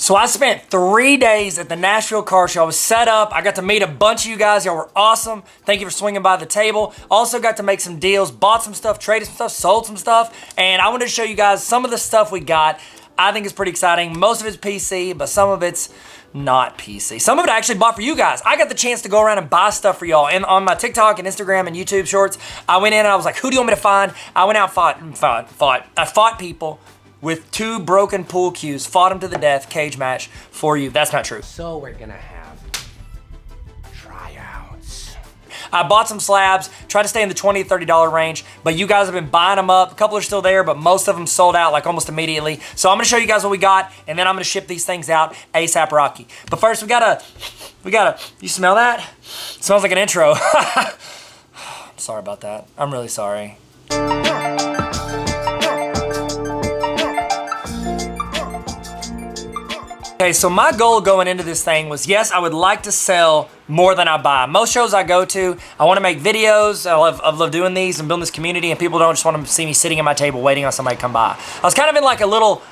So I spent 3 days at the Nashville Car Show. I was set up. I got to meet a bunch of you guys. Y'all were awesome. Thank you for swinging by the table. Also got to make some deals, bought some stuff, traded some stuff, sold some stuff. And I wanted to show you guys some of the stuff we got. I think it's pretty exciting. Most of it's PC, but some of it's not PC. Some of it I actually bought for you guys. I got the chance to go around and buy stuff for y'all. And on my TikTok and Instagram and YouTube shorts, I went in and I was like, who do you want me to find? I went out and fought people with 2 broken pool cues, fought them to the death, cage match for you. That's not true. So we're gonna have tryouts. I bought some slabs, tried to stay in the $20 to $30 range, but you guys have been buying them up. A couple are still there, but most of them sold out like almost immediately. So I'm gonna show you guys what we got, and then I'm gonna ship these things out ASAP Rocky. But first, we gotta, you smell that? It smells like an intro. I'm sorry about that. I'm really sorry. Okay, so my goal going into this thing was, yes, I would like to sell more than I buy. Most shows I go to, I want to make videos. I love doing these and building this community, and people don't just want to see me sitting at my table waiting on somebody to come by. I was kind of in like a little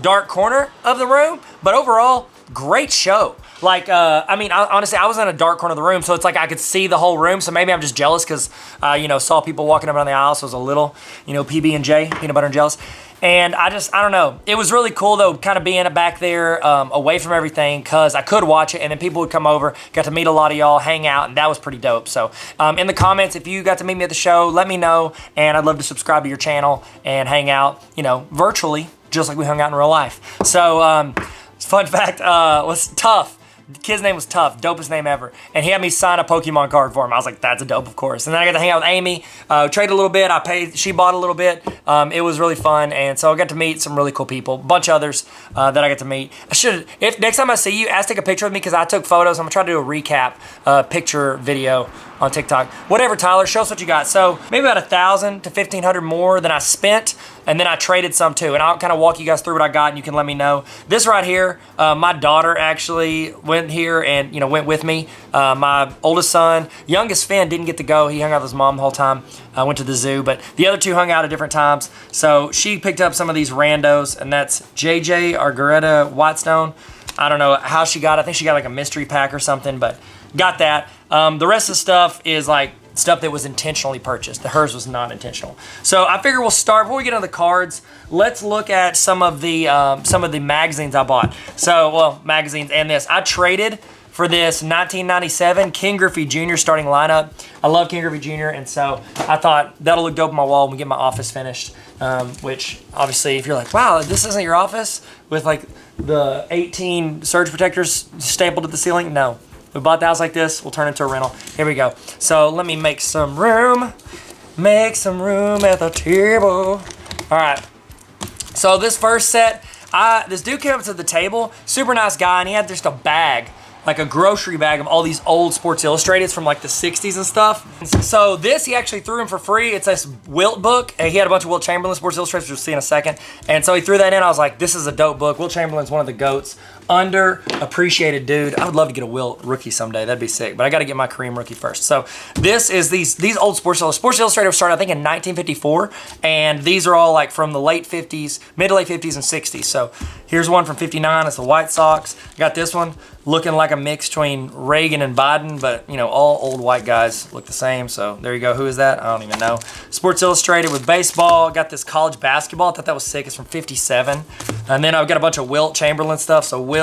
dark corner of the room, but overall, great show. Honestly, I was in a dark corner of the room, so it's like I could see the whole room. So maybe I'm just jealous because, saw people walking up and down the aisle, so it was a little, PB&J, peanut butter and jealous. And I don't know. It was really cool, though, kind of being back there away from everything, because I could watch it, and then people would come over, got to meet a lot of y'all, hang out, and that was pretty dope. So in the comments, if you got to meet me at the show, let me know, and I'd love to subscribe to your channel and hang out, virtually, just like we hung out in real life. So fun fact, was Tough. The kid's name was Tough, dopest name ever. And he had me sign a Pokemon card for him. I was like, that's a dope, of course. And then I got to hang out with Amy, trade a little bit. I paid, she bought a little bit. It was really fun. And so I got to meet some really cool people, a bunch of others that I got to meet. If next time I see you, ask to take a picture of me because I took photos. I'm gonna try to do a recap picture video on TikTok. Whatever, Tyler, show us what you got. So maybe about 1,000 to 1,500 more than I spent. And then I traded some too. And I'll kind of walk you guys through what I got, and you can let me know. This right here, my daughter actually went here and went with me. My oldest son, youngest Finn, didn't get to go. He hung out with his mom the whole time. I went to the zoo, but the other 2 hung out at different times. So she picked up some of these randos, and that's JJ Argaretta Whitestone. I don't know how she got it. I think she got like a mystery pack or something, but got that. The rest of the stuff is like stuff that was intentionally purchased. Hers was not intentional. So I figure we'll start, before we get into the cards, let's look at some of the magazines I bought. So, well, magazines and this. I traded for this 1997 King Griffey Jr. starting lineup. I love King Griffey Jr., and so I thought that'll look dope on my wall when we get my office finished. Which, obviously, if you're like, wow, this isn't your office with like the 18 surge protectors stapled to the ceiling? No. We bought the house like this, we'll turn it into a rental. Here we go. So let me make some room. Make some room at the table. All right. So this first set, this dude came up to the table, super nice guy, and he had just a bag, like a grocery bag of all these old Sports Illustrateds from like the 60s and stuff. So this, he actually threw him for free. It's this Wilt book. He had a bunch of Wilt Chamberlain Sports Illustrateds, which we'll see in a second. And so he threw that in. I was like, this is a dope book. Wilt Chamberlain's one of the GOATs. Underappreciated dude. I would love to get a Wilt rookie someday. That'd be sick. But I got to get my Kareem rookie first. So this is these old Sports Illustrated. Sports Illustrated started, I think, in 1954. And these are all like from the late 50s, mid to late 50s and 60s. So here's one from 59. It's the White Sox. Got this one looking like a mix between Reagan and Biden, but all old white guys look the same. So there you go. Who is that? I don't even know. Sports Illustrated with baseball. Got this college basketball. I thought that was sick. It's from 57. And then I've got a bunch of Wilt Chamberlain stuff. So Wilt.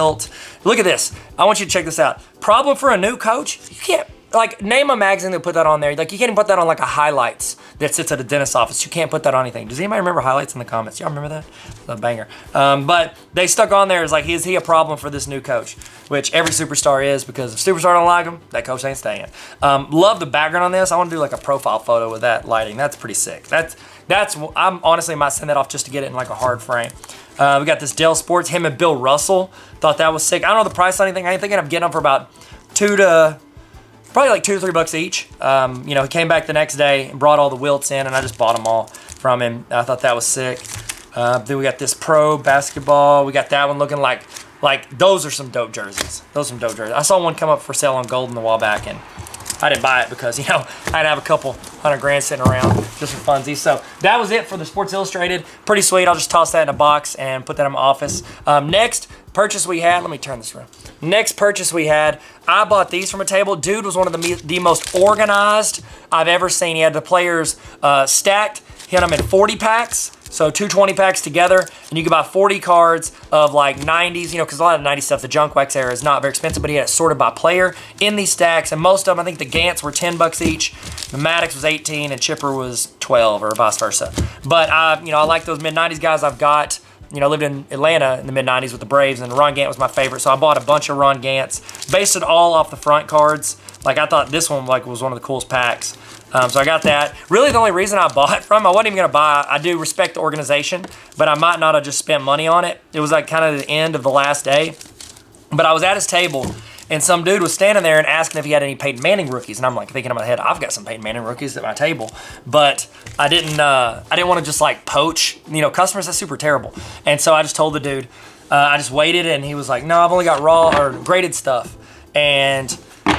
Look at this. I want you to check this out. Problem for a new coach? You can't, name a magazine that put that on there. You can't even put that on like a highlights that sits at a dentist's office. You can't put that on anything. Does anybody remember highlights in the comments? Y'all remember that? A banger. But they stuck on there as like, is he a problem for this new coach? Which every superstar is, because if superstar don't like him, that coach ain't staying. Love the background on this. I want to do like a profile photo with that lighting. That's pretty sick. I'm honestly might send that off just to get it in like a hard frame. We got this Dell Sports, him and Bill Russell. Thought that was sick. I don't know the price on anything. I ain't thinking of getting them for about probably like $2 to $3 each. He came back the next day and brought all the Wilts in, and I just bought them all from him. I thought that was sick. Then we got this pro basketball. We got that one looking like those are some dope jerseys. Those are some dope jerseys. I saw one come up for sale on Golden a while back, and I didn't buy it because, you know, I'd have a couple $100,000 sitting around just for funsies. So that was it for the Sports Illustrated. Pretty sweet. I'll just toss that in a box and put that in my office. Next purchase we had, let me turn this around. Next purchase we had, I bought these from a table. Dude was one of the most organized I've ever seen. He had the players stacked. He had them in 40 packs. So 220 packs together, and you could buy 40 cards of like 90s, you know, because a lot of 90s stuff, the junk wax era is not very expensive, but he had it sorted by player in these stacks, and most of them, I think the Gants were $10 each, the Maddox was 18, and Chipper was 12, or vice versa. But, you know, I like those mid-90s guys I've got. You know, I lived in Atlanta in the mid-90s with the Braves, and Ron Gant was my favorite, so I bought a bunch of Ron Gants, based it all off the front cards. Like, I thought this one like was one of the coolest packs. So I got that. Really, the only reason I bought from, I wasn't even going to buy. I do respect the organization, but I might not have just spent money on it. It was like kind of the end of the last day. But I was at his table, and some dude was standing there and asking if he had any Peyton Manning rookies. And I'm like thinking in my head, I've got some Peyton Manning rookies at my table. But I didn't want to just like poach, you know, customers. That's super terrible. And so I just told the dude, I just waited, and he was like, no, I've only got raw or graded stuff. And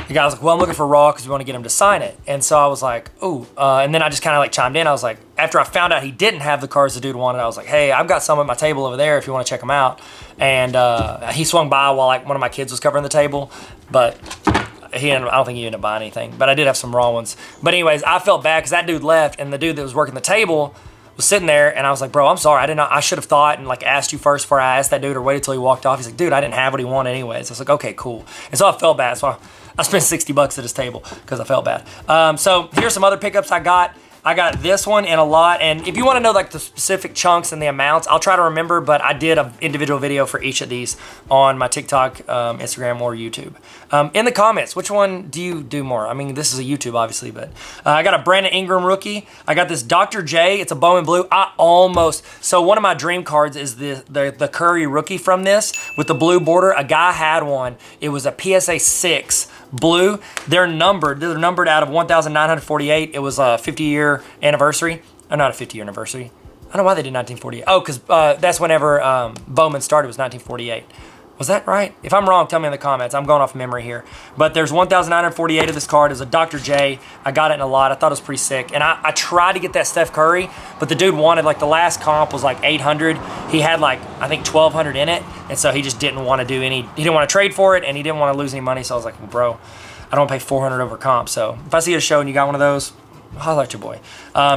the guy was like, well, I'm looking for raw because we want to get him to sign it. And so I was like, ooh. And then I just kind of like chimed in. I was like, after I found out he didn't have the cards the dude wanted, I was like, hey, I've got some at my table over there if you want to check them out. And he swung by while like one of my kids was covering the table. But I don't think he ended up buying anything. But I did have some raw ones. But anyways, I felt bad because that dude left, and the dude that was working the table was sitting there, and I was like, bro, I'm sorry. I should have thought and like asked you first before I asked that dude, or waited till he walked off. He's like, dude, I didn't have what he wanted anyways. I was like, okay, cool. And so I felt bad. So I spent $60 at his table because I felt bad. So here's some other pickups I got. I got this one and a lot, and if you want to know like the specific chunks and the amounts, I'll try to remember, but I did an individual video for each of these on my TikTok, Instagram, or YouTube. In the comments, which one do you do more? I mean, this is a YouTube, obviously, but I got a Brandon Ingram rookie. I got this Dr. J. It's a Bowman Blue. So one of my dream cards is the Curry rookie from this with the blue border. A guy had one. It was a PSA 6 blue. They're numbered out of 1,948. It was a 50-year anniversary. Oh, not a 50-year anniversary. I don't know why they did 1948. Oh, because that's whenever Bowman started, was 1948. Was that right? If I'm wrong, tell me in the comments. I'm going off memory here. But there's 1,948 of this card. It was a Dr. J. I got it in a lot. I thought it was pretty sick. And I tried to get that Steph Curry, but the dude wanted, like, the last comp was like 800. He had, like, I think 1,200 in it. And so he just didn't want to he didn't want to trade for it, and he didn't want to lose any money. So I was like, well, bro, I don't pay 400 over comp. So if I see a show and you got one of those, holla at your boy.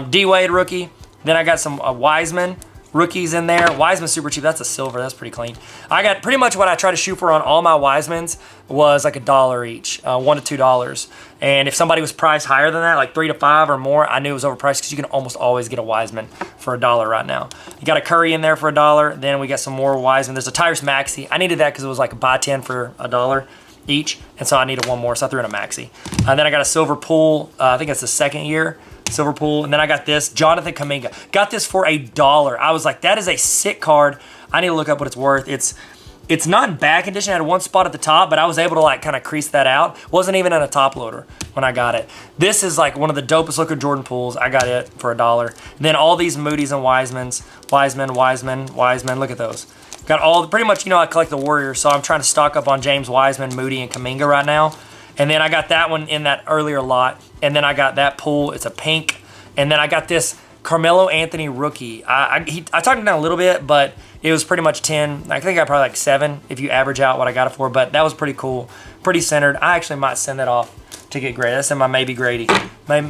D-Wade rookie. Then I got some Wiseman rookies in there. Wiseman's super cheap. That's a silver. That's pretty clean. I got pretty much what I try to shoot for on all my Wisemans was like $1 each, $1 to $2. And if somebody was priced higher than that, like $3 to $5 or more, I knew it was overpriced because you can almost always get a Wiseman for $1 right now. You got a Curry in there for $1. Then we got some more Wiseman. There's a Tyrese Maxey. I needed that because it was like buy 10 for $1 each. And so I needed one more, so I threw in a Maxey. And then I got a silver pool. I think it's the second year. Silver pool. And then I got this Jonathan Kuminga. Got this for $1. I was like, that is a sick card. I need to look up what it's worth. It's not in bad condition. I had one spot at the top, but I was able to like kind of crease that out. Wasn't even in a top loader when I got it. This is like one of the dopest looking Jordan pools. I got it for $1. And then all these Moody's and Wisemans. Wiseman. Look at those. Got all, pretty much, you know, I collect the Warriors, so I'm trying to stock up on James Wiseman, Moody, and Kuminga right now. And then I got that one in that earlier lot. And then I got that pool. It's a pink. And then I got this Carmelo Anthony rookie. I talked him down a little bit, but it was pretty much 10. I think I probably like 7 if you average out what I got it for. But that was pretty cool. Pretty centered. I actually might send that off to get graded. That's in my maybe Grady. My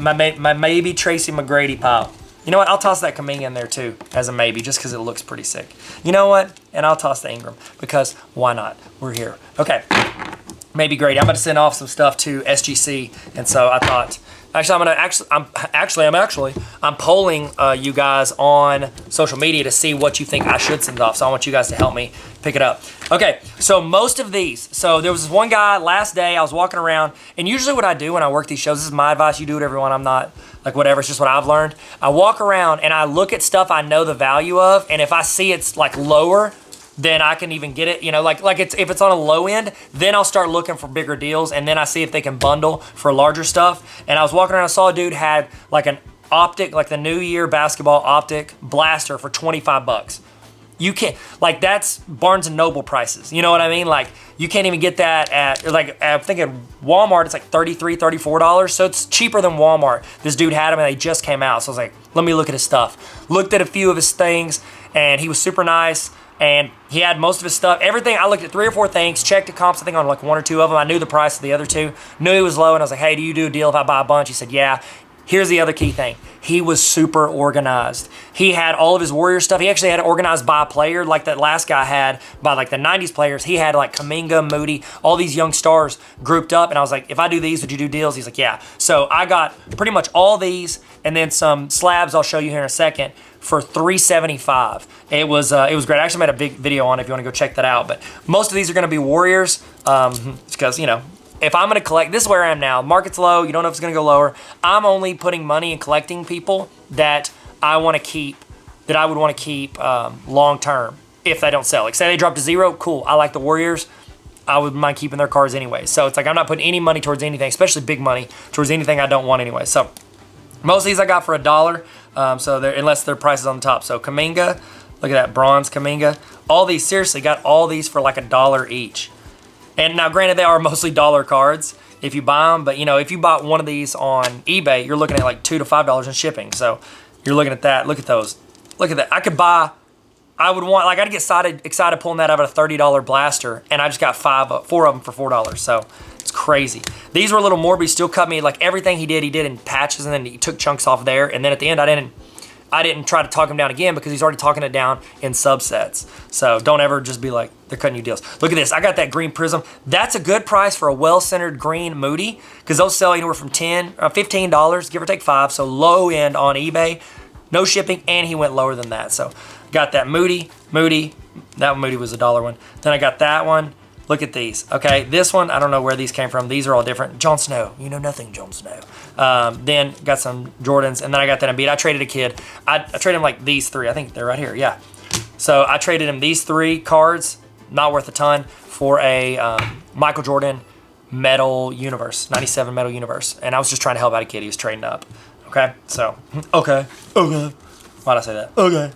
maybe Tracy McGrady pile. You know what? I'll toss that Kuminga in there too as a maybe just because it looks pretty sick. You know what? And I'll toss the Ingram because why not? We're here. Okay. Maybe Grady. I'm going to send off some stuff to SGC. And so I thought, I'm polling you guys on social media to see what you think I should send off. So I want you guys to help me pick it up. Okay, so most of these. So there was this one guy last day, I was walking around, and usually what I do when I work these shows, this is my advice, you do it everyone, I'm not like whatever, it's just what I've learned. I walk around and I look at stuff I know the value of, and if I see it's like lower, then I can even get it, you know, like if it's on a low end, then I'll start looking for bigger deals, and then I see if they can bundle for larger stuff. And I was walking around, I saw a dude had like an optic, like the New Year basketball optic blaster for $25. You can't, like, that's Barnes and Noble prices. You know what I mean? Like, you can't even get that at, like, I think at Walmart, it's like $33, $34. So it's cheaper than Walmart. This dude had them and they just came out. So I was like, let me look at his stuff. Looked at a few of his things and he was super nice. And he had most of his stuff. Everything, I looked at 3 or 4 things, checked the comps, I think on like 1 or 2 of them. I knew the price of the other 2. Knew he was low and I was like, hey, do you do a deal if I buy a bunch? He said, yeah. Here's the other key thing. He was super organized. He had all of his Warrior stuff. He actually had it organized by player like that last guy had by like the 90s players. He had like Kuminga, Moody, all these young stars grouped up. And I was like, if I do these, would you do deals? He's like, yeah. So I got pretty much all these and then some slabs I'll show you here in a second for $375. It was great. I actually made a big video on it if you want to go check that out. But most of these are going to be Warriors because, you know, if I'm going to collect, this is where I am now. Market's low. You don't know if it's going to go lower. I'm only putting money in collecting people that I want to keep, that I would want to keep long term if they don't sell. Like say they drop to 0, cool. I like the Warriors. I would mind keeping their cards anyway. So it's like I'm not putting any money towards anything, especially big money, towards anything I don't want anyway. So most of these I got for $1. So unless their price is on the top. So Kuminga, look at that bronze Kuminga. All these, seriously, got all these for like $1 each. And now, granted, they are mostly dollar cards if you buy them. But, you know, if you bought one of these on eBay, you're looking at like $2 to $5 in shipping. So you're looking at that. Look at those. Look at that. I could buy, I would want, like, I'd get excited pulling that out of a $30 blaster. And I just got 4 of them for $4. So it's crazy. These were a little more, but he still cut me. Like, everything he did in patches. And then he took chunks off there. And then at the end, I didn't try to talk him down again because he's already talking it down in subsets. So don't ever just be like, they're cutting you deals. Look at this. I got that green Prism. That's a good price for a well-centered green Moody because those sell anywhere from $15, give or take 5. So low end on eBay. No shipping, and he went lower than that. So got that Moody. That Moody was $1 one. Then I got that one. Look at these. Okay, this one, I don't know where these came from. These are all different. Jon Snow. You know nothing, Jon Snow. Then got some Jordans, and then I got that Embiid. I traded a kid. I traded him like these 3. I think they're right here, yeah. So I traded him these 3 cards, not worth a ton, for a Michael Jordan Metal Universe, 97 Metal Universe. And I was just trying to help out a kid. He was trading up. Okay, so, okay. Why'd I say that? Okay.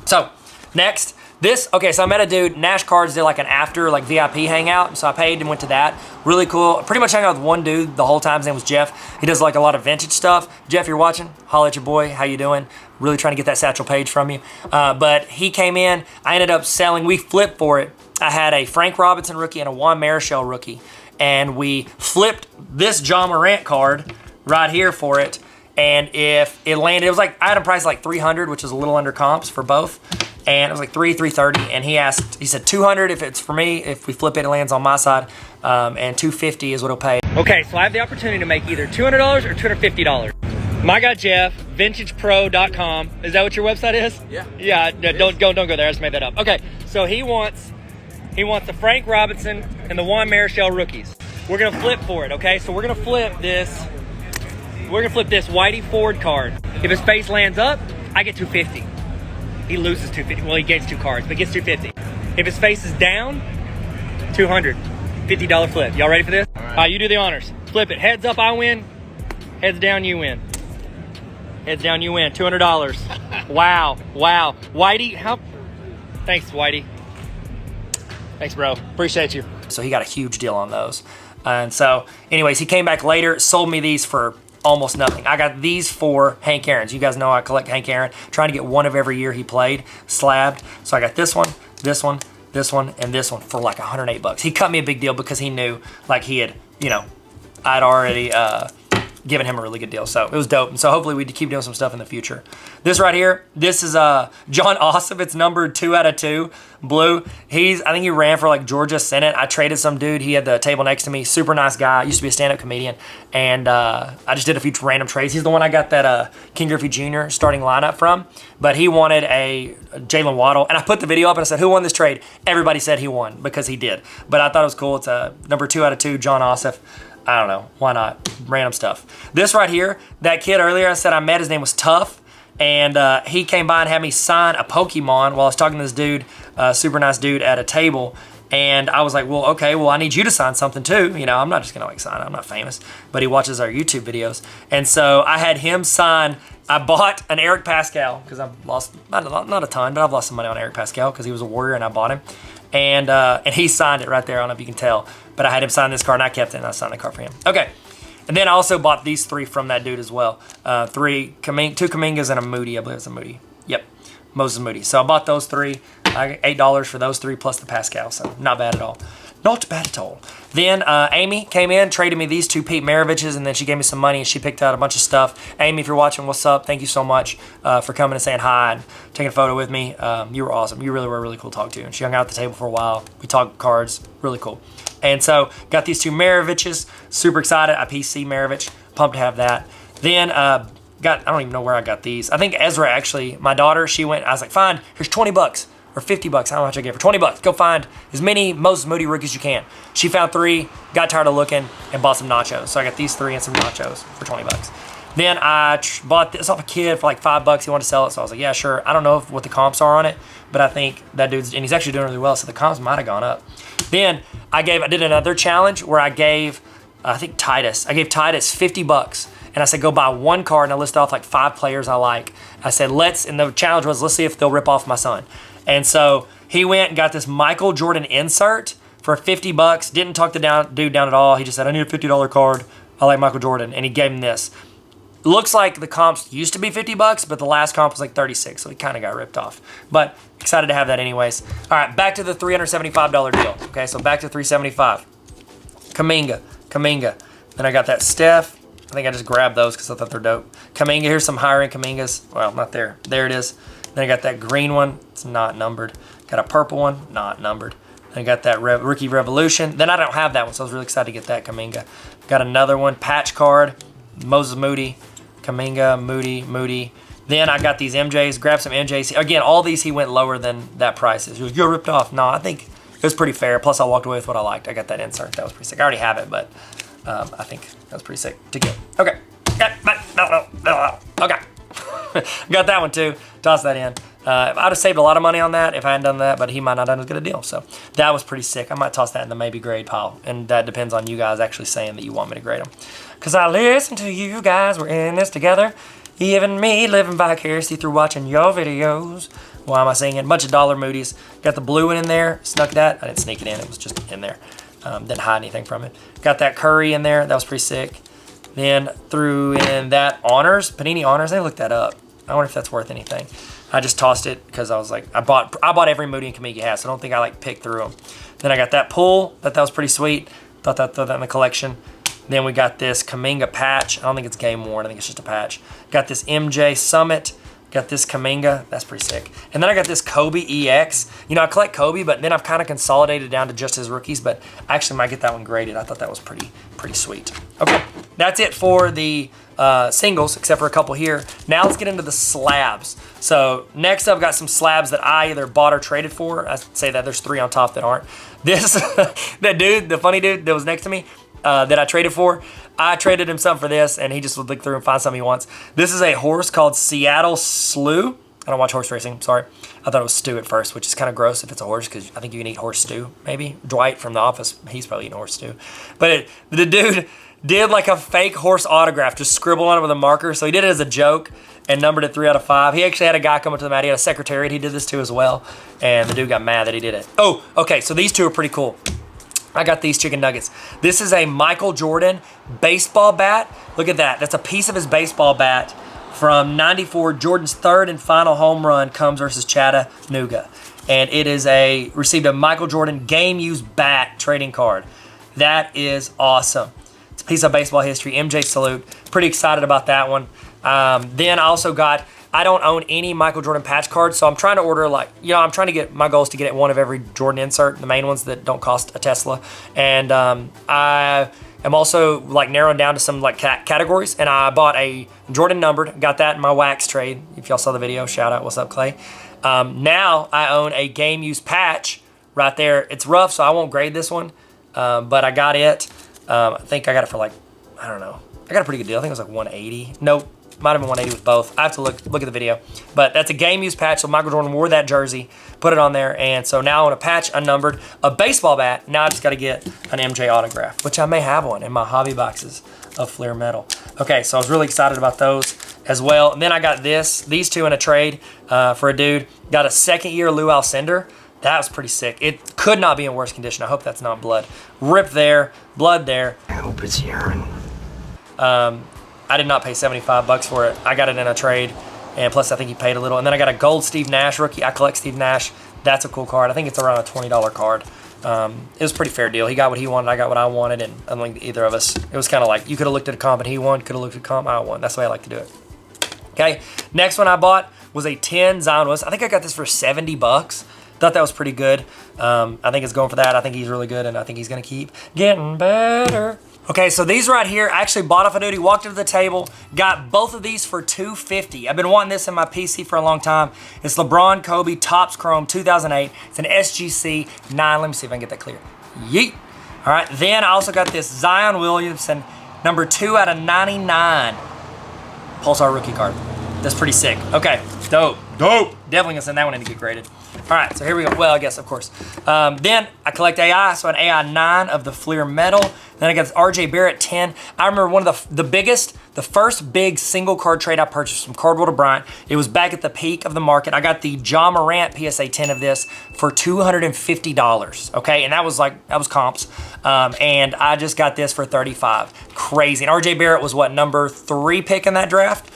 So, next. Okay, so I met a dude, Nash Cards did like an after, like VIP hangout, so I paid and went to that. Really cool. Pretty much hung out with one dude the whole time. His name was Jeff. He does like a lot of vintage stuff. Jeff, you're watching? Holla at your boy. How you doing? Really trying to get that Satchel Paige from you. But he came in. I ended up selling. We flipped for it. I had a Frank Robinson rookie and a Juan Marichal rookie. And we flipped this John Morant card right here for it. And if it landed, it was like, I had a price like $300, which is a little under comps for both. And it was like $330, and he said $200 if it's for me. If we flip it, it lands on my side, and $250 is what it'll pay. Okay, so I have the opportunity to make either $200 or $250. My guy Jeff, VintagePro.com. Is that what your website is? Yeah. Yeah. No, don't go there. I just made that up. Okay, so he wants the Frank Robinson and the Juan Marichal rookies. We're gonna flip for it. Okay, so we're gonna flip this. We're gonna flip this Whitey Ford card. If his face lands up, I get $250. He loses $250. Well, he gains 2 cards, but gets $250. If his face is down, $200. $50 flip. Y'all ready for this? All right, you do the honors. Flip it. Heads up, I win. Heads down, you win. Heads down, you win. $200. Wow. Whitey, Thanks, Whitey. Thanks, bro. Appreciate you. So he got a huge deal on those. And so, anyways, he came back later, sold me these for almost nothing. I got these for Hank Aaron's. You guys know I collect Hank Aaron. Trying to get one of every year he played, slabbed. So I got this one, and this one for like $108. He cut me a big deal because he knew, like he had, you know, I'd already given him a really good deal. So it was dope. And so hopefully we keep doing some stuff in the future. This right here, this is John Ossoff. It's numbered 2 out of 2, blue. I think he ran for like Georgia Senate. I traded some dude. He had the table next to me. Super nice guy. Used to be a stand-up comedian. And I just did a few random trades. He's the one I got that King Griffey Jr. starting lineup from. But he wanted a Jalen Waddle. And I put the video up and I said, who won this trade? Everybody said he won because he did. But I thought it was cool. It's a number 2 out of 2, John Ossoff. I don't know. Why not? Random stuff. This right here, that kid earlier I said I met, his name was Tough. And he came by and had me sign a Pokemon while I was talking to this dude super nice dude at a table. And I was like, well, okay, well, I need you to sign something too. You know, I'm not just gonna like sign it. I'm not famous, but he watches our YouTube videos. And so I had him sign. I bought an Eric Pascal because I've lost, not a ton, but I've lost some money on Eric Pascal because he was a Warrior and I bought him. And he signed it right there. I don't know if you can tell, but I had him sign this card and I kept it and I signed the card for him. Okay. And then I also bought these 3 from that dude as well. 2 Kamingas and a Moody. I believe it's a Moody. Yep. Moses Moody. So I bought those 3. I got $8 for those 3 plus the Pascal. So not bad at all. Not bad at all. Then Amy came in, traded me these 2 Pete Maraviches, and then she gave me some money and she picked out a bunch of stuff. Amy, if you're watching, what's up? Thank you so much for coming and saying hi and taking a photo with me. You were awesome. You really were really cool to talk to. And she hung out at the table for a while. We talked cards. Really cool. And so got these 2 Maraviches. Super excited. I PC Maravich. Pumped to have that. Then I don't even know where I got these. I think Ezra actually, my daughter, she went, I was like, fine, here's 20 bucks. Or 50 bucks, how much I gave her? 20 bucks. Go find as many Moses Moody rookies you can. She found 3, got tired of looking, and bought some nachos. So I got these 3 and some nachos for 20 bucks. Then I bought this off a kid for like $5. He wanted to sell it, so I was like, yeah, sure. I don't know what the comps are on it, but I think that dude's, and he's actually doing really well, so the comps might have gone up. Then I did another challenge where I gave, I think Titus, I gave Titus 50 bucks. And I said, go buy 1 card, and I listed off like 5 players I like. I said, and the challenge was, let's see if they'll rip off my son. And so he went and got this Michael Jordan insert for 50 bucks. Didn't talk the dude down at all. He just said, I need a $50 card. I like Michael Jordan. And he gave him this. Looks like the comps used to be 50 bucks, but the last comp was like 36. So he kind of got ripped off. But excited to have that anyways. All right, back to the $375 deal. Okay, so back to $375. Kaminga. Then I got that Steph. I think I just grabbed those because I thought they're dope. Kaminga, here's some higher end Kamingas. Well, not there. There it is. Then I got that green one. It's not numbered. Got a purple one. Not numbered. Then I got that Rookie Revolution. Then I don't have that one, so I was really excited to get that Kaminga. Got another one. Patch card. Moses Moody. Kaminga, Moody. Then I got these MJs. Grabbed some MJs. Again, all these he went lower than that price is. He was, you're ripped off. No, I think it was pretty fair. Plus, I walked away with what I liked. I got that insert. That was pretty sick. I already have it, but I think that was pretty sick to get. Okay. Okay. Got that one too. Toss that in. I'd have saved a lot of money on that if I hadn't done that, but he might not have done as good a deal. So that was pretty sick. I might toss that in the maybe grade pile. And that depends on you guys actually saying that you want me to grade them. Because I listen to you guys. We're in this together. Even me living vicariously through watching your videos. Why am I singing? Bunch of dollar Moody's. Got the blue one in there. Snuck that. I didn't sneak it in. It was just in there. Didn't hide anything from it. Got that Curry in there. That was pretty sick. Then threw in that Honors. Panini Honors. I looked that up. I wonder if that's worth anything. I just tossed it because I was like, I bought every Moody and Kaminga has, so I don't think I like picked through them. Then I got that pull. That was pretty sweet. Throw that in the collection. Then we got this Kaminga patch. I don't think it's game worn. I think it's just a patch. Got this MJ Summit. Got this Kaminga. That's pretty sick. And then I got this Kobe EX. You know, I collect Kobe, but then I've kind of consolidated down to just his rookies, but I actually might get that one graded. I thought that was pretty sweet. Okay, that's it for the singles, except for a couple here. Now let's get into the slabs. So next I've got some slabs that I either bought or traded for. I say that there's 3 on top that aren't. This, that dude, the funny dude that was next to me, that I traded for, I traded him something for this, and he just would look through and find something he wants. This is a horse called Seattle Slew. I don't watch horse racing, sorry. I thought it was stew at first, which is kind of gross if it's a horse, because I think you can eat horse stew, maybe. Dwight from The Office, he's probably eating horse stew. But the dude did like a fake horse autograph, just scribble on it with a marker. So he did it as a joke and numbered it 3 out of 5. He actually had a guy come up to the mat. He had a secretariat he did this to as well, and the dude got mad that he did it. Oh, okay, so these 2 are pretty cool. I got these chicken nuggets. This is a Michael Jordan baseball bat. Look at that. That's a piece of his baseball bat from '94. Jordan's 3rd and final home run comes versus Chattanooga. And it is received a Michael Jordan game-used bat trading card. That is awesome. It's a piece of baseball history. MJ salute. Pretty excited about that one. Then I also got, I don't own any Michael Jordan patch cards, so I'm trying to order I'm trying to get, my goal is to get one of every Jordan insert, the main ones that don't cost a Tesla. And I am also narrowing down to some categories, and I bought a Jordan numbered, got that in my wax trade. If y'all saw the video, shout out, what's up, Clay? Now I own a game use patch right there. It's rough, so I won't grade this one, but I got it. I think I got it for I don't know. I got a pretty good deal. I think it was $180. Nope. Might have been 180 with both. I have to look at the video. But that's a game used patch. So Michael Jordan wore that jersey, put it on there. And so now I want a patch unnumbered, a baseball bat. Now I just got to get an MJ autograph, which I may have one in my hobby boxes of Fleer Metal. Okay, so I was really excited about those as well. And then I got these two in a trade for a dude. Got a second-year Lou Alcindor. That was pretty sick. It could not be in worse condition. I hope that's not blood. Rip there, blood there. I hope it's urine. I did not pay 75 bucks for it. I got it in a trade, and plus I think he paid a little. And then I got a gold Steve Nash rookie. I collect Steve Nash. That's a cool card. I think it's around a $20 card. It was a pretty fair deal. He got what he wanted, I got what I wanted, and unlike either of us, it was kind of like you could have looked at a comp and he won, could have looked at a comp, I won. That's the way I like to do it. Okay, next one I bought was a 10 Zion Williamson. I think I got this for 70 bucks. Thought that was pretty good. I think it's going for that. I think he's really good, and I think he's going to keep getting better. Okay, so these right here, I actually bought off a dude. He walked to the table, got both of these for $250. I've been wanting this in my PC for a long time. It's LeBron Kobe Topps Chrome 2008. It's an SGC 9. Let me see if I can get that clear. Yeet. All right, then I also got this Zion Williamson number 2 out of 99 Pulsar rookie card. That's pretty sick. Okay, dope. Definitely gonna send that one in to get graded. All right, so here we go. Well, I guess, of course. Then I collect AI, so an AI 9 of the Fleer Metal. Then I got this RJ Barrett 10. I remember one of the first big single card trade I purchased from Cardwell to Bryant. It was back at the peak of the market. I got the Ja Morant PSA 10 of this for $250, okay? And that was comps. And I just got this for $35. Crazy. And RJ Barrett was what, number 3 pick in that draft?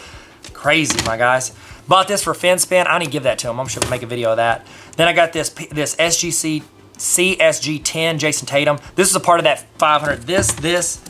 Crazy, my guys. Bought this for FinSpin. I need to give that to him. I'm sure we'll make a video of that. Then I got this SGC CSG 10 Jason Tatum. This is a part of that 500. This,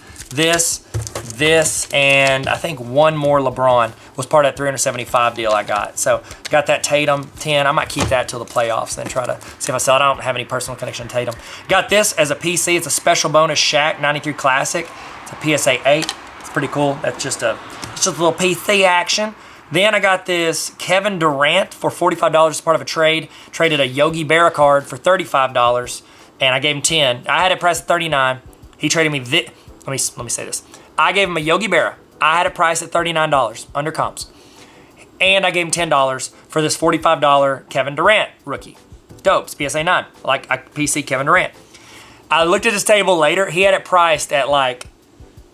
and I think one more LeBron was part of that 375 deal I got. So got that Tatum 10. I might keep that till the playoffs, then try to see if I sell it. I don't have any personal connection to Tatum. Got this as a PC. It's a special bonus Shaq 93 Classic. It's a PSA 8. It's pretty cool. That's just a little PC action. Then I got this Kevin Durant for $45 as part of a trade. Traded a Yogi Berra card for $35, and I gave him 10. I had it priced at $39. He traded me this. Let me say this. I gave him a Yogi Berra. I had it priced at $39 under comps, and I gave him $10 for this $45 Kevin Durant rookie. Dope. It's PSA 9. Like I PC Kevin Durant. I looked at his table later. He had it priced at like,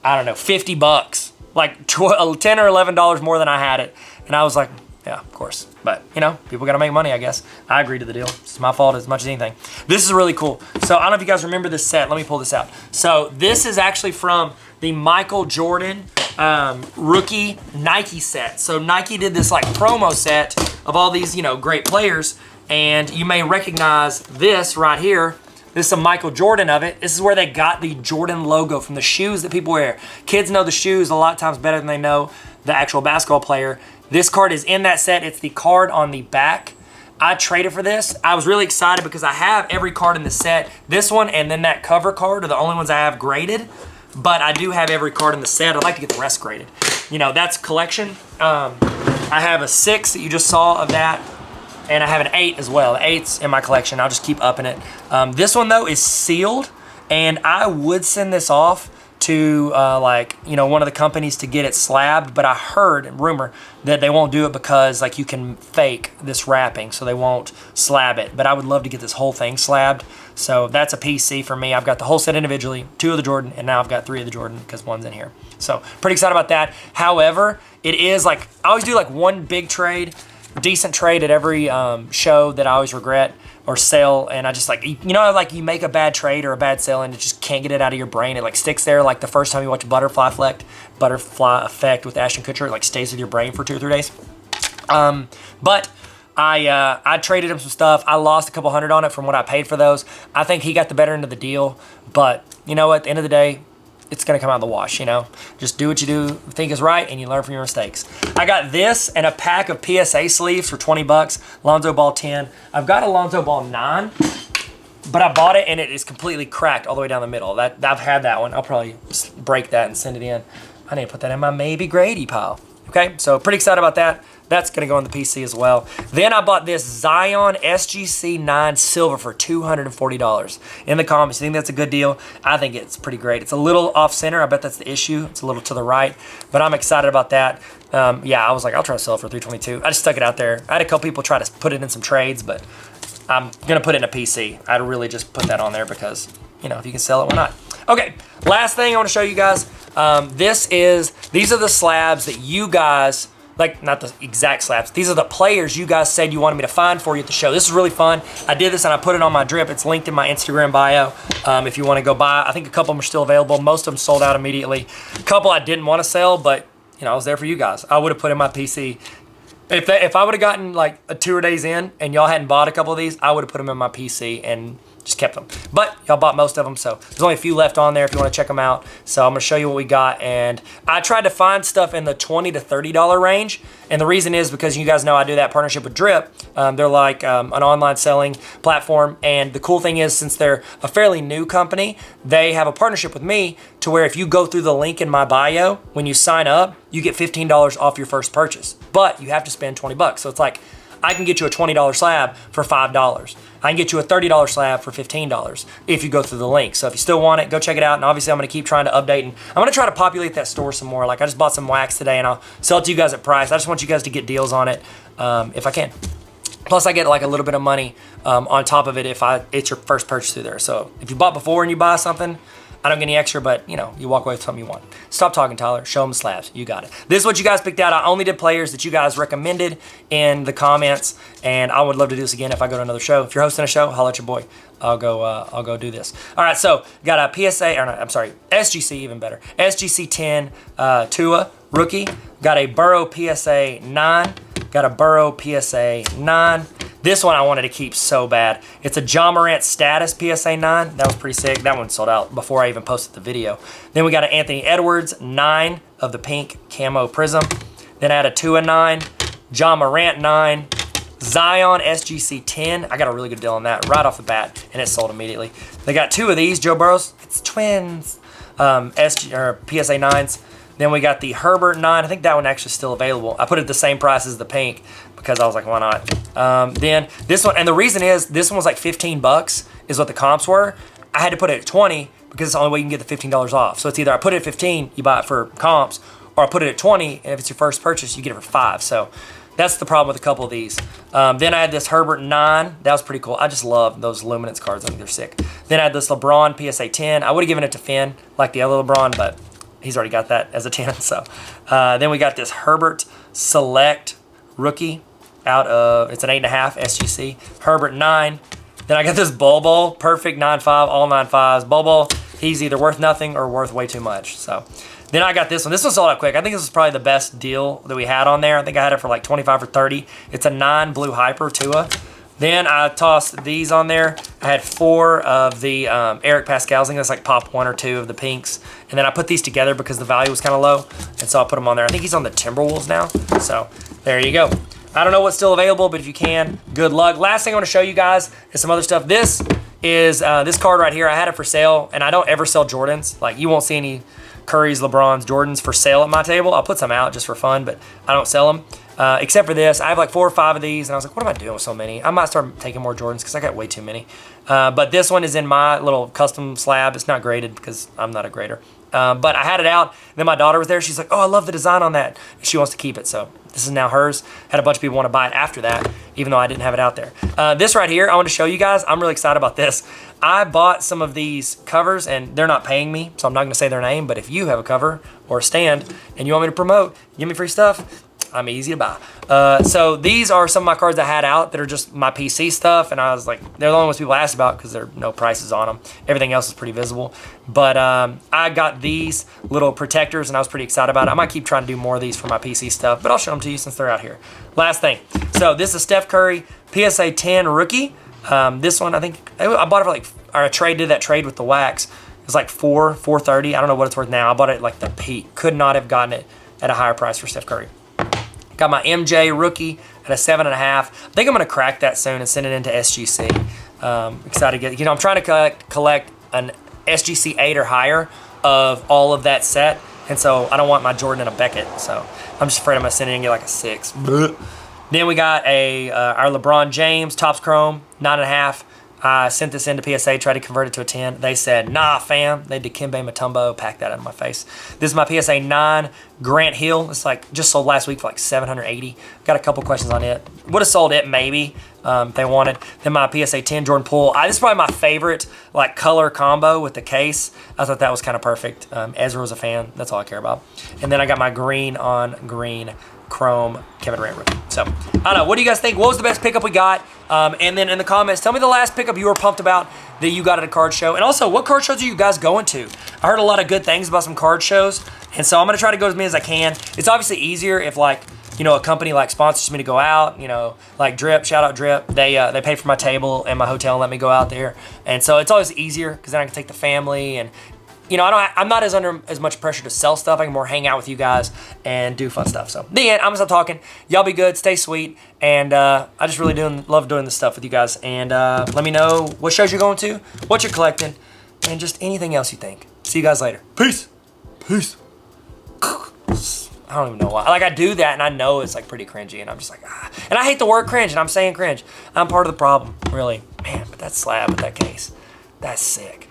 I don't know, 50 bucks. Like $10 or $11 more than I had it. And I was like, yeah, of course. But, you know, people got to make money, I guess. I agreed to the deal. It's my fault as much as anything. This is really cool. So I don't know if you guys remember this set. Let me pull this out. So this is actually from the Michael Jordan rookie Nike set. So Nike did this like promo set of all these, you know, great players. And you may recognize this right here. This is a Michael Jordan of it. This is where they got the Jordan logo from the shoes that people wear. Kids know the shoes a lot of times better than they know the actual basketball player. This card is in that set. It's the card on the back. I traded for this. I was really excited because I have every card in the set. This one and then that cover card are the only ones I have graded. But I do have every card in the set. I'd like to get the rest graded. You know, that's collection. I have a 6 that you just saw of that. And I have an 8 as well. The 8's in my collection. I'll just keep upping it. This one, though, is sealed. And I would send this off to, like, you know, one of the companies to get it slabbed. But I heard, rumor, that they won't do it because, like, you can fake this wrapping. So they won't slab it. But I would love to get this whole thing slabbed. So that's a PC for me. I've got the whole set individually, 2 of the Jordan, and now I've got 3 of the Jordan because one's in here. So pretty excited about that. However, it is, like, I always do, like, one big trade. Decent trade at every show that I always regret or sell, and I just like, you know, like you make a bad trade or a bad sell and it just can't get it out of your brain. It like sticks there. Like the first time you watch Butterfly Effect with Ashton Kutcher, it like stays with your brain for 2 or 3 days. But I traded him some stuff. I lost a couple hundred on it from what I paid for those. I think he got the better end of the deal, but you know what? At the end of the day, it's going to come out in the wash, you know? Just do what you do, think is right, and you learn from your mistakes. I got this and a pack of PSA sleeves for 20 bucks, Lonzo Ball 10. I've got a Lonzo Ball 9, but I bought it and it is completely cracked all the way down the middle. I've had that one. I'll probably break that and send it in. I need to put that in my maybe Grady pile. Okay, so pretty excited about that. That's going to go on the PC as well. Then I bought this Zion SGC 9 Silver for $240. In the comments, you think that's a good deal? I think it's pretty great. It's a little off-center. I bet that's the issue. It's a little to the right, but I'm excited about that. Yeah, I was like, I'll try to sell it for $322. I just stuck it out there. I had a couple people try to put it in some trades, but I'm going to put it in a PC. I'd really just put that on there because, you know, if you can sell it, why not? Okay, last thing I want to show you guys. These are the slabs that you guys, like, not the exact slabs. These are the players you guys said you wanted me to find for you at the show. This is really fun. I did this and I put it on my drip. It's linked in my Instagram bio if you want to go buy. I think a couple of them are still available. Most of them sold out immediately. A couple I didn't want to sell, but, you know, I was there for you guys. I would have put in my PC. If I would have gotten like a 2 days in and y'all hadn't bought a couple of these, I would have put them in my PC and just kept them. But y'all bought most of them, so there's only a few left on there if you want to check them out. So I'm going to show you what we got. And I tried to find stuff in the $20 to $30 range. And the reason is because you guys know I do that partnership with Drip. They're like an online selling platform. And the cool thing is, since they're a fairly new company, they have a partnership with me to where if you go through the link in my bio, when you sign up, you get $15 off your first purchase. But you have to spend 20 bucks. So it's like, I can get you a $20 slab for $5. I can get you a $30 slab for $15 if you go through the link. So if you still want it, go check it out. And obviously I'm gonna keep trying to update, and I'm gonna try to populate that store some more. Like, I just bought some wax today and I'll sell it to you guys at price. I just want you guys to get deals on it if I can. Plus I get like a little bit of money on top of it if it's your first purchase through there. So if you bought before and you buy something, I don't get any extra, but you know, you walk away with something you want. Stop talking, Tyler. Show them the slabs. You got it. This is what you guys picked out. I only did players that you guys recommended in the comments, and I would love to do this again if I go to another show. If you're hosting a show, holla at your boy. I'll go do this. All right, so got a PSA, or no, I'm sorry, SGC, even better. SGC 10 Tua rookie. Got a Burrow PSA 9. Got a Burrow PSA 9. This one I wanted to keep so bad. It's a John Morant status PSA 9. That was pretty sick. That one sold out before I even posted the video. Then we got an Anthony Edwards 9 of the pink camo prism. Then I had a Tua 9, John Morant 9, Zion SGC 10. I got a really good deal on that right off the bat, and it sold immediately. They got 2 of these, Joe Burrows. It's twins. PSA 9s. Then we got the Herbert 9. I think that one actually is still available. I put it at the same price as the pink because I was like, why not? Then this one, and the reason is this one was like 15 bucks is what the comps were. I had to put it at 20 because it's the only way you can get the $15 off. So it's either I put it at 15, you buy it for comps, or I put it at 20, and if it's your first purchase, you get it for 5. So that's the problem with a couple of these. Then I had this Herbert 9. That was pretty cool. I just love those luminance cards. I think they're sick. Then I had this LeBron PSA 10. I would have given it to Finn, like the other LeBron, but he's already got that as a 10. So then we got this Herbert Select rookie out of, it's an 8.5 SGC. Herbert 9. Then I got this Bobo, perfect 9.5, all 9.5s. Bobo, he's either worth nothing or worth way too much. So then I got this one. This one sold out quick. I think this was probably the best deal that we had on there. I think I had it for like 25 or 30. It's a 9 blue hyper Tua. Then I tossed these on there. I had 4 of the Eric Pascal's. I think that's like pop 1 or 2 of the pinks. And then I put these together because the value was kind of low. And so I put them on there. I think he's on the Timberwolves now. So there you go. I don't know what's still available, but if you can, good luck. Last thing I want to show you guys is some other stuff. This is this card right here. I had it for sale, and I don't ever sell Jordans. Like, you won't see any Curry's, LeBron's, Jordans for sale at my table. I'll put some out just for fun, but I don't sell them. Except for this. I have like 4 or 5 of these, and I was like, what am I doing with so many? I might start taking more Jordans because I got way too many. But this one is in my little custom slab. It's not graded because I'm not a grader. But I had it out. Then my daughter was there. She's like, oh, I love the design on that. She wants to keep it, so this is now hers. Had a bunch of people want to buy it after that, even though I didn't have it out there. This right here, I want to show you guys. I'm really excited about this. I bought some of these covers, and they're not paying me, so I'm not going to say their name. But if you have a cover or a stand and you want me to promote, give me free stuff, I'm easy to buy. So these are some of my cards I had out that are just my PC stuff, and I was like, they're the only ones people asked about because there are no prices on them. Everything else is pretty visible. But I got these little protectors, and I was pretty excited about it. I might keep trying to do more of these for my PC stuff, but I'll show them to you since they're out here. Last thing. So this is Steph Curry PSA 10 rookie. This one, I think, I bought it for like, or I did that trade with the wax. It was like $430. I don't know what it's worth now. I bought it at like the peak. Could not have gotten it at a higher price for Steph Curry. Got my MJ rookie at a 7.5. I think I'm going to crack that soon and send it into SGC. Excited to get, I'm trying to collect an SGC 8 or higher of all of that set. And so I don't want my Jordan in a Beckett. So I'm just afraid I'm going to send it and get like a 6. Blech. Then we got our LeBron James Topps Chrome 9.5. I sent this into PSA, tried to convert it to a 10. They said, nah, fam. They Dikembe Mutombo, packed that out of my face. This is my PSA 9 Grant Hill. It's like just sold last week for like $780. Got a couple questions on it. Would have sold it maybe if they wanted. Then my PSA 10 Jordan Poole. This is probably my favorite like color combo with the case. I thought that was kind of perfect. Ezra was a fan. That's all I care about. And then I got my green on green Chrome Kevin Durant rookie. So I don't know. What do you guys think? What was the best pickup we got? And then in the comments, tell me the last pickup you were pumped about that you got at a card show. And also, what card shows are you guys going to? I heard a lot of good things about some card shows, and so I'm gonna try to go as many as I can. It's obviously easier if like, you know, a company like sponsors me to go out, you know, like Drip, shout out Drip. They pay for my table and my hotel and let me go out there. And so it's always easier because then I can take the family and, you know, I'm not under as much pressure to sell stuff. I can more hang out with you guys and do fun stuff. So, the end, I'm gonna stop talking. Y'all be good, stay sweet, and I just really love doing this stuff with you guys. And let me know what shows you're going to, what you're collecting, and just anything else you think. See you guys later. Peace. Peace. I don't even know why. Like, I do that, and I know it's like pretty cringy, and I'm just like, ah. And I hate the word cringe, and I'm saying cringe. I'm part of the problem, really. Man, but that slab with that case, that's sick.